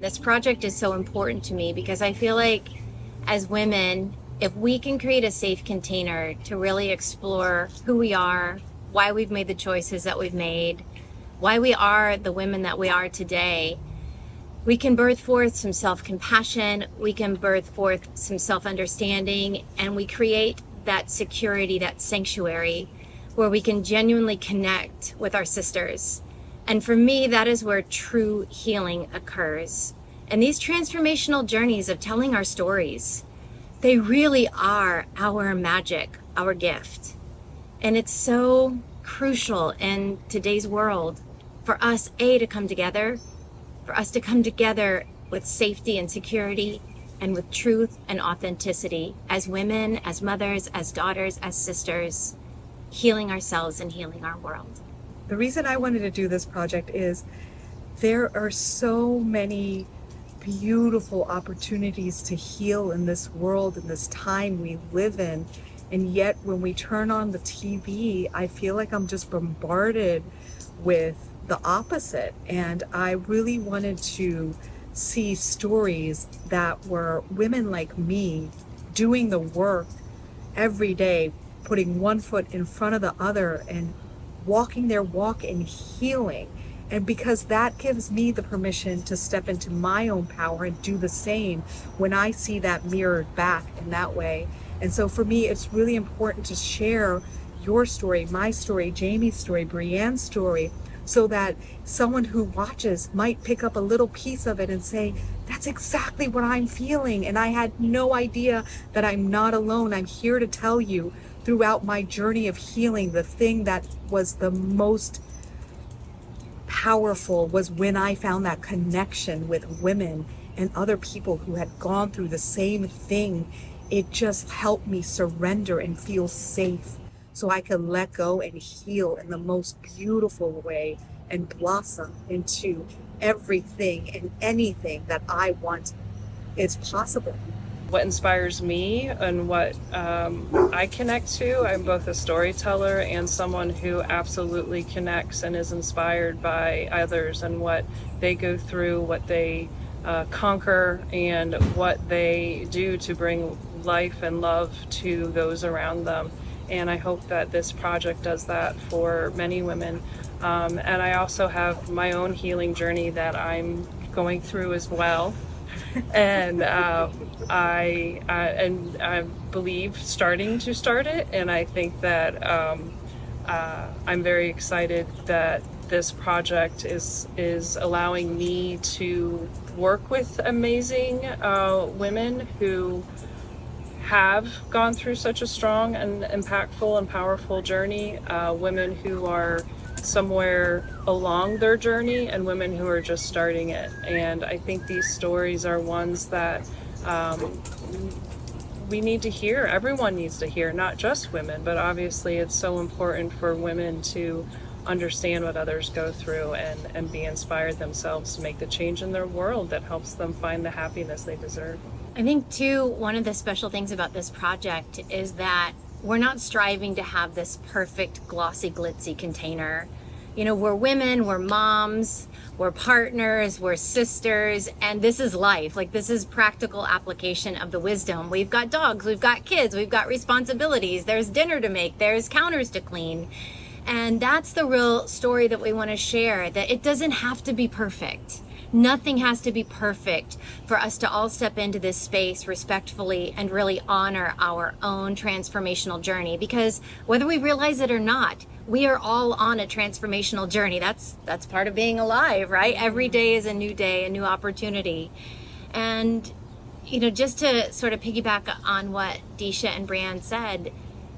This project is so important to me because I feel like as women, if we can create a safe container to really explore who we are, why we've made the choices that we've made, why we are the women that we are today, we can birth forth some self-compassion, we can birth forth some self-understanding, and we create that security, that sanctuary where we can genuinely connect with our sisters. And for me, that is where true healing occurs. And these transformational journeys of telling our stories, they really are our magic, our gift. And it's so crucial in today's world for us, to come together, for us to come together with safety and security and with truth and authenticity as women, as mothers, as daughters, as sisters, healing ourselves and healing our world. The reason I wanted to do this project is there are so many beautiful opportunities to heal in this world, in this time we live in. And yet when we turn on the TV, I feel like I'm just bombarded with the opposite. And I really wanted to see stories that were women like me doing the work every day, putting one foot in front of the other and walking their walk in healing. And because that gives me the permission to step into my own power and do the same when I see that mirrored back in that way. And so for me, it's really important to share your story, my story, Jamie's story, Brianne's story, so that someone who watches might pick up a little piece of it and say, that's exactly what I'm feeling. And I had no idea that I'm not alone. I'm here to tell you throughout my journey of healing, the thing that was the most powerful was when I found that connection with women and other people who had gone through the same thing. It just helped me surrender and feel safe so I could let go and heal in the most beautiful way and blossom into everything and anything that I want is possible. What inspires me and what I connect to, I'm both a storyteller and someone who absolutely connects and is inspired by others and what they go through, what they conquer, and what they do to bring life and love to those around them. And I hope that this project does that for many women. And I also have my own healing journey that I'm going through as well. And I believe starting to start it, and I think that I'm very excited that this project is allowing me to work with amazing women who have gone through such a strong and impactful and powerful journey, women who are somewhere along their journey and women who are just starting it. And I think these stories are ones that we need to hear. Everyone needs to hear, not just women, but obviously it's so important for women to understand what others go through and be inspired themselves to make the change in their world that helps them find the happiness they deserve. I think too, one of the special things about this project is that we're not striving to have this perfect glossy glitzy container. You know, we're women, we're moms, we're partners, we're sisters, and this is life. Like, this is practical application of the wisdom. We've got dogs, we've got kids, we've got responsibilities, there's dinner to make, there's counters to clean. And that's the real story that we want to share, that it doesn't have to be perfect. Nothing has to be perfect for us to all step into this space respectfully and really honor our own transformational journey. Because whether we realize it or not, we are all on a transformational journey. That's part of being alive, right? Every day is a new day, a new opportunity. And, you know, just to sort of piggyback on what Disha and Brianne said,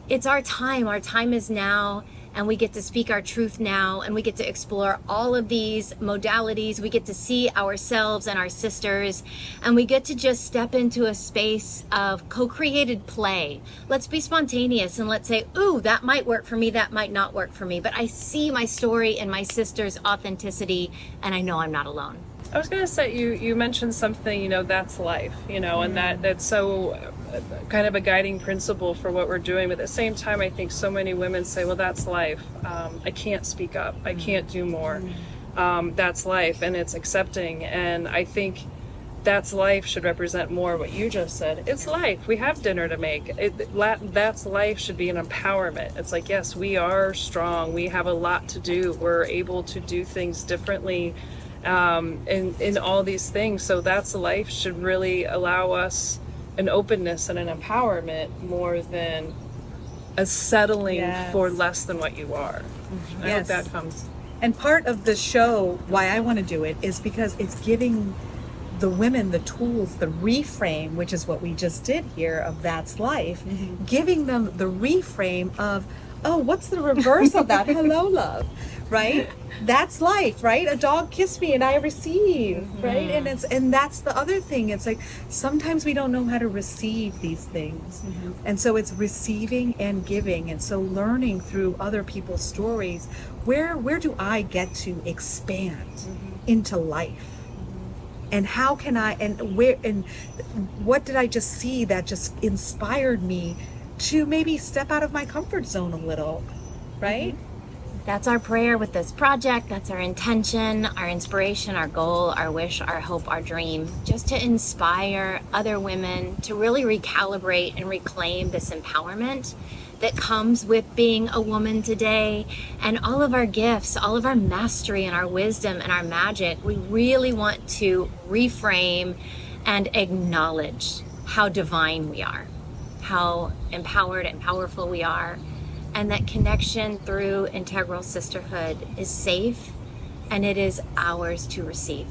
it's our time. Our time is now. And we get to speak our truth now, and we get to explore all of these modalities. We get to see ourselves and our sisters, and we get to just step into a space of co-created play. Let's be spontaneous and let's say, ooh, that might work for me, that might not work for me, but I see my story and my sister's authenticity, and I know I'm not alone. I was going to say, you mentioned something, you know, that's life, you know, and that's so kind of a guiding principle for what we're doing. But at the same time, I think so many women say, well, that's life. I can't speak up. I can't do more. That's life, and it's accepting. And I think That's life should represent more what you just said. It's life. We have dinner to make. That's life should be an empowerment. It's like, yes, we are strong. We have a lot to do. We're able to do things differently in all these things. So that's life should really allow us an openness and an empowerment more than a settling Yes. for less than what you are. I hope Yes. that comes. And part of the show, why I want to do it, is because it's giving the women the tools, the reframe, which is what we just did here of that's life, giving them the reframe of, oh, what's the reverse of that? Hello, love, right? That's life, right? A dog kissed me and I receive, right? And that's the other thing. It's like sometimes we don't know how to receive these things. And so it's receiving and giving. And so learning through other people's stories, where do I get to expand into life? And how can I, and where, and what did I just see that just inspired me to maybe step out of my comfort zone a little, right? That's our prayer with this project. That's our intention, our inspiration, our goal, our wish, our hope, our dream, just to inspire other women to really recalibrate and reclaim this empowerment that comes with being a woman today, and all of our gifts, all of our mastery and our wisdom and our magic. We really want to reframe and acknowledge how divine we are, how empowered and powerful we are, and that connection through integral sisterhood is safe and it is ours to receive.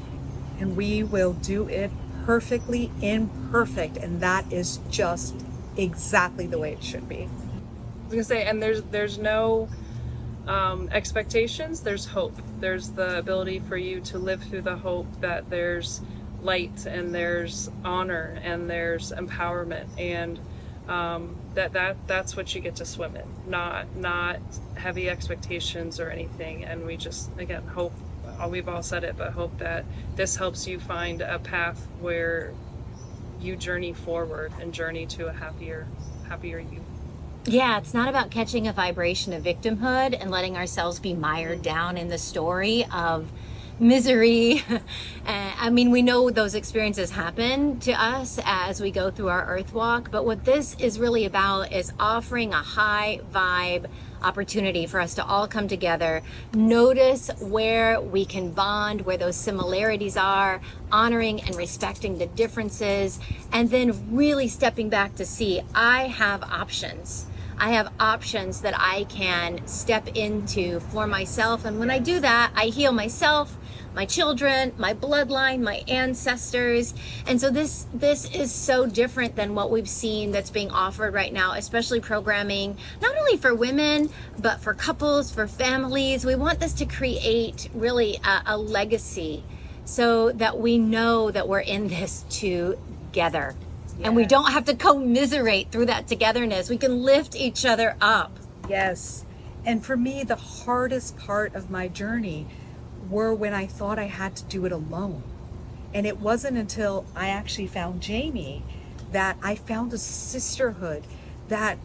And we will do it perfectly imperfect, and that is just exactly the way it should be. I was gonna say, and there's no expectations. There's hope. There's the ability for you to live through the hope that there's light and there's honor and there's empowerment, and that's what you get to swim in. Not heavy expectations or anything. And we just, again, hope. We've all said it, but hope that this helps you find a path where you journey forward and journey to a happier you. Yeah, it's not about catching a vibration of victimhood and letting ourselves be mired down in the story of misery. I mean, we know those experiences happen to us as we go through our earth walk, but what this is really about is offering a high vibe opportunity for us to all come together, notice where we can bond, where those similarities are, honoring and respecting the differences, and then really stepping back to see, I have options. I have options that I can step into for myself. And when I do that, I heal myself, my children, my bloodline, my ancestors. And so this is so different than what we've seen that's being offered right now, especially programming, not only for women, but for couples, for families. We want this to create really a legacy so that we know that we're in this together. And we don't have to commiserate through that togetherness. We can lift each other up. Yes. And for me, the hardest part of my journey were when I thought I had to do it alone. And it wasn't until I actually found Jamie that I found a sisterhood that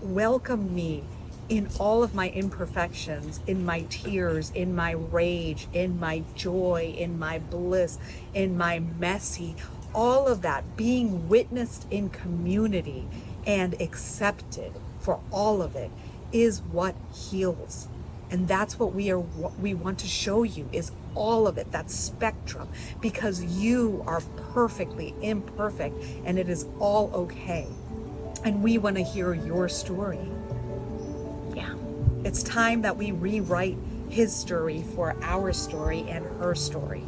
welcomed me in all of my imperfections, in my tears, in my rage, in my joy, in my bliss, in my messy, all of that, being witnessed in community and accepted for all of it is what heals. And that's what we want to show you, is all of it, that spectrum, because you are perfectly imperfect and it is all okay. And we want to hear your story. Yeah. It's time that we rewrite his story for our story and her story.